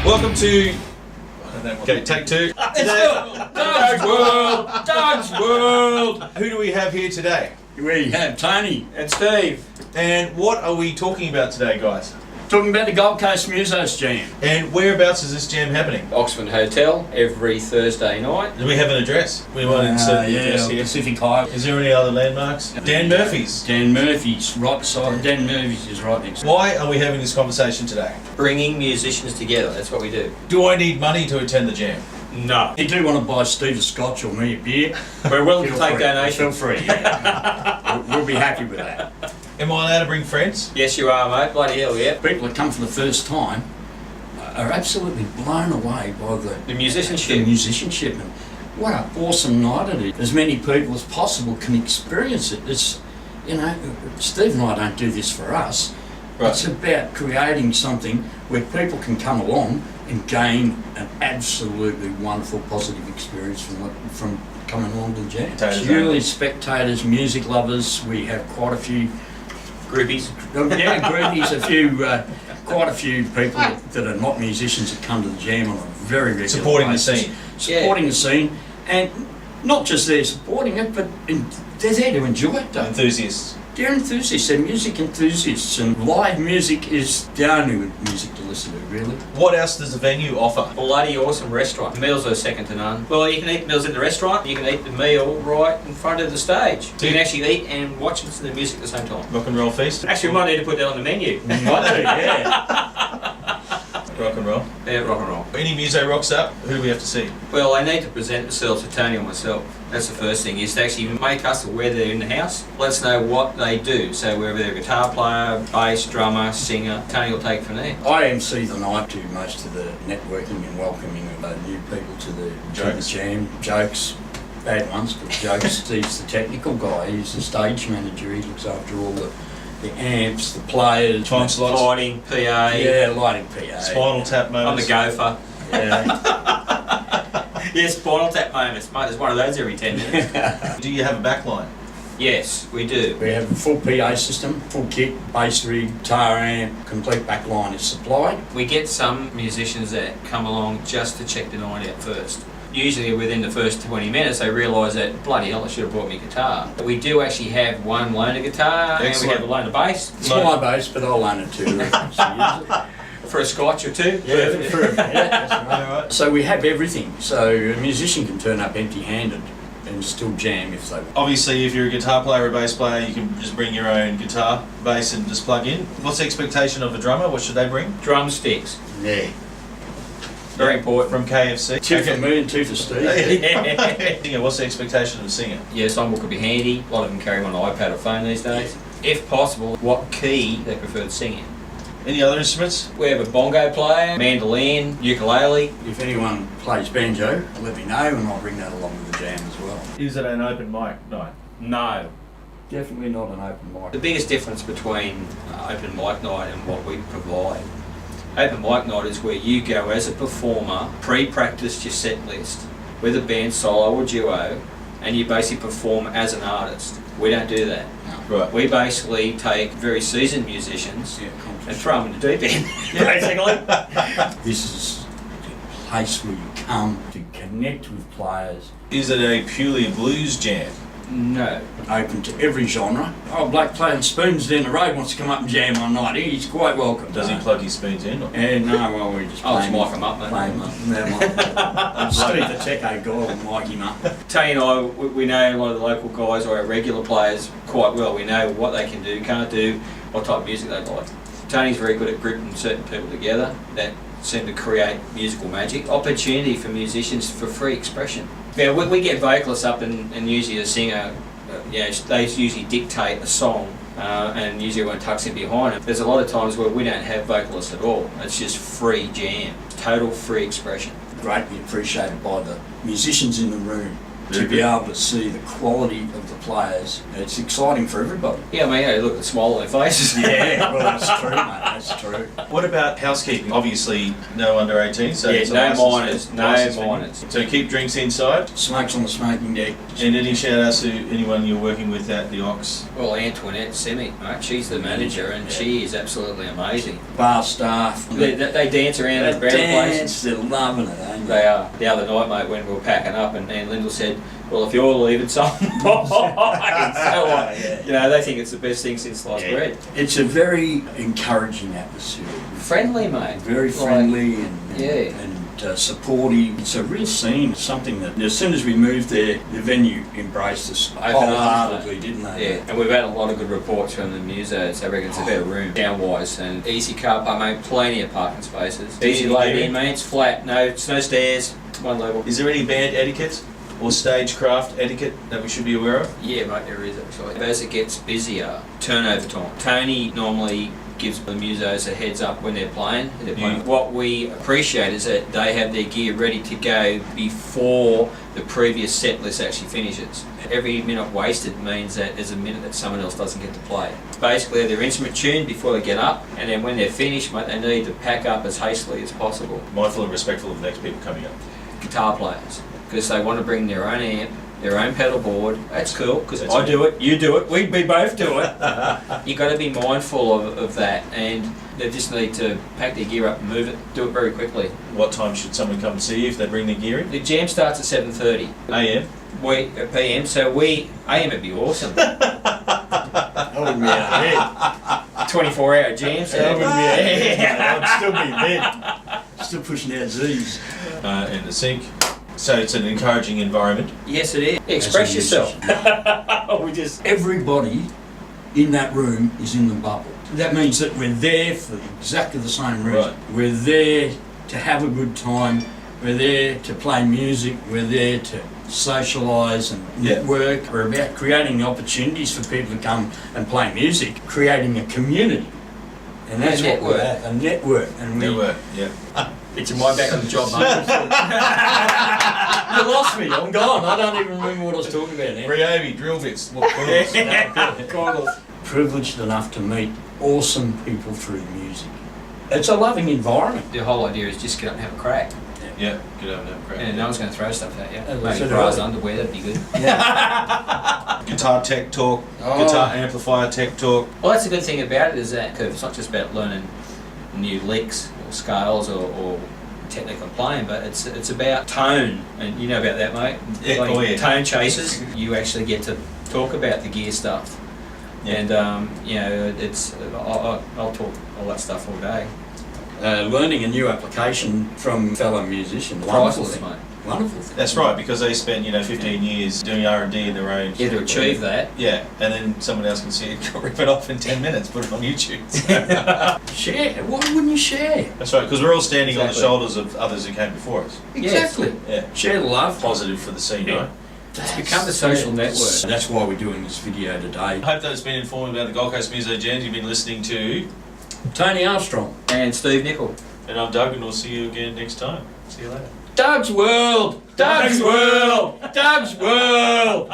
Welcome to... Okay, take two. Doug's World! Who do we have here today? We have Tony And Steve. And what are we talking about today, guys? talking about the Gold Coast Muso's Jam. And whereabouts is this jam happening? Oxford Hotel every Thursday night. Do we have an address? We want to insert the address here. Pacific Highway. Is there any other landmarks? Dan Murphy's. Dan Murphy's right beside. Dan Murphy's is right next. Why are we having this conversation today? Bringing musicians together, that's what we do. Do I need money to attend the jam? No. If you do want to buy Steve a scotch or me a beer, We're willing to feel take free. donations. Feel free. Yeah. we'll be happy with that. Am I allowed to bring friends? Yes, you are, mate. Bloody hell, yeah. People that come for the first time are absolutely blown away by the The musicianship. musicianship and what an awesome night it is. As many people as possible can experience it. It's, you know, Steve and I don't do this for us. Right. It's about creating something where people can come along and gain an absolutely wonderful positive experience from coming along to the jam. Purely spectators, music lovers. We have quite a few Groupies. yeah, groupies, quite a few people that are not musicians that come to the jam on a very regular Supporting basis. the scene. Supporting the scene, and not just there supporting it, but they're there to enjoy it. Though. Enthusiasts. They're enthusiasts, they're music enthusiasts, and live music is the only music to listen to, really. What else does the venue offer? Bloody awesome restaurant. The meals are second to none. Well, you can eat meals in the restaurant, you can eat the meal right in front of the stage. So you can actually eat and watch and listen to the music at the same time. Rock and roll feast? Actually, we might need to put that on the menu. Might do, yeah. Rock and roll. Yeah, rock and roll. Any muso rocks up? Who do we have to see? Well, they need to present themselves to Tony or myself. That's the first thing, is to actually make us aware they're in the house. Let us know what they do. So whether they're a guitar player, bass, drummer, singer, Tony will take it from there. I MC the night, do most of the networking and welcoming of new people to the jam. Jokes, bad ones, but jokes. He's the technical guy, he's the stage manager, he looks after all the amps, the players. Time slots. Lighting, PA. Yeah, lighting PA. Spinal tap I'm moments. the gopher. Yeah. Yeah, spinal tap moments, mate. There's one of those every 10 minutes. Do you have a backline? Yes, we do. We have a full PA system, full kit, bass rig, guitar amp, complete backline is supplied. We get some musicians that come along just to check the night out first. Usually within the first 20 minutes they realise that, bloody hell, I should have brought me a guitar. But we do actually have one loaner guitar. Excellent. And we have a loaner bass. It's my bass, but I'll loan it too. For a scotch or two. Yeah, that's right. Alright. So we have everything. So a musician can turn up empty-handed and still jam if they want. Obviously, if you're a guitar player or a bass player, you can just bring your own guitar, bass, and just plug in. What's the expectation of a drummer? What should they bring? Drumsticks. Yeah. Very important. From KFC. Two for me and two for Steve. Yeah, what's the expectation of a singer? Yeah, songbook could be handy. A lot of them carry them on an iPad or phone these days. If possible, what key they prefer to sing in. Any other instruments? We have a bongo player, mandolin, ukulele. If anyone plays banjo, let me know and I'll bring that along with the jam as well. Is it an open mic night? No. Definitely not an open mic. The biggest difference between open mic night and what we provide. Open mic night is where you go as a performer, pre-practice your set list with a band, solo or duo, and you basically perform as an artist. We don't do that. Right. We basically take very seasoned musicians and throw them in the deep end, basically. This is the place where you come to connect with players. Is it a purely blues jam? No. Open to every genre. Oh, Blake playing spoons down the road wants to come up and jam one night. He's quite welcome. Does he plug his spoons in? Or? No, well, we just I'll play just mic him up, mate. Play him up. Steve the Techo guy will mic him up. Tony and I, we know a lot of the local guys or our regular players quite well. We know what they can do, can't do, what type of music they like. Tony's very good at grouping certain people together that seem to create musical magic. Opportunity for musicians for free expression. Yeah, we get vocalists up and usually a singer, they usually dictate a song and usually everyone tucks in behind it. There's a lot of times where we don't have vocalists at all. It's just free jam, total free expression. Greatly appreciated by the musicians in the room. to be able to see the quality of the players. It's exciting for everybody. Yeah, I mean, you look at the smile on their faces. Yeah, well, that's true, mate. That's true. What about housekeeping? Obviously, no under 18, so Yeah, it's a no licensed- minors, no licensed venue. minors. So keep drinks inside. Smokes on the smoking deck. And any shout outs to anyone you're working with at the Ox? Well, Antoinette Semi, right? She's the manager, and she is absolutely amazing. Bar staff. They dance around They at round dance, places. they're loving it, ain't They are. The other night, mate, when we were packing up, and Lyndall said, "Well, if you're leaving something behind," so you know, they think it's the best thing since sliced bread. It's a very encouraging atmosphere. Friendly, mate. Very Like, friendly and yeah. supportive. It's a real scene. It's something that as soon as we moved there, the venue embraced us Open wholeheartedly, arms, didn't they? Yeah, and we've had a lot of good reports from the musos. I reckon it's a better room, down-wise, and easy car park, mate, plenty of parking spaces. Easy laid in, mate, it's flat, no stairs, one level. Is there any band etiquette or stagecraft etiquette that we should be aware of? Yeah, mate, there is actually. As it gets busier, turnover time. Tony normally gives the musos a heads up when they're playing. What we appreciate is that they have their gear ready to go before the previous set list actually finishes. Every minute wasted means that there's a minute that someone else doesn't get to play. Basically, their instrument tuned before they get up, and then when they're finished, mate, they need to pack up as hastily as possible. Mindful and respectful of the next people coming up. Guitar players, because they want to bring their own amp, their own pedal board. That's cool, because That's I it. do it, you do it, we both do it. You've got to be mindful of that, and they just need to pack their gear up and move it, do it very quickly. What time should someone come and see you if they bring their gear in? The jam starts at 7:30 AM? PM, so AM would be awesome. I wouldn't be out of bed. 24-hour jam, so I wouldn't be out of bed. I'd still be in bed. Still pushing out Z's. And the sink. So it's an encouraging environment. Yes, it is. Express As a yourself. musician. We just Everybody in that room is in the bubble. That means that we're there for exactly the same reason. Right. We're there to have a good time. We're there to play music. We're there to socialise and Yeah. network. We're about creating opportunities for people to come and play music, creating a community. And that's A what we're network. at, a network. And we, There were, yeah. it's my back on the job, mate. You lost me, I'm gone. I don't even remember what I was talking about now. Ryobi, drill bits. What Goggles. Privileged enough to meet awesome people through music. It's a loving environment. The whole idea is just get up and have a crack. Yeah, get over and have a crack. And no one's going to throw stuff at you. As I Maybe said bras, earlier. underwear, that'd be good. Guitar tech talk, Oh. guitar amplifier tech talk. Well, that's the good thing about it is that it's not just about learning new licks or scales or technique on playing, but it's about tone, and you know about that, mate. Yeah, Like oh yeah. Tone chasers. You actually get to talk about the gear stuff, Yeah. and you know I'll talk all that stuff all day. Learning a new application from fellow musicians. Wonderful Priceless, thing. mate. Wonderful thing. That's right, because they spent 15 years doing R&D in their own. Yeah, to achieve that. Yeah, and then someone else can see it, rip it off in 10 minutes, put it on YouTube. Share. Why wouldn't you share? That's right, because we're all standing on the Exactly. shoulders of others who came before us. Exactly. Yeah, Share the love. positive for the scene, right? It's become a social network. That's why we're doing this video today. I hope that it's been informative about the Gold Coast Muso Jams. You've been listening to, Tony Armstrong. And Steve Nicholl. and I'm Doug, and we'll see you again next time. See you later. Doug's World! Doug's World! Doug's World!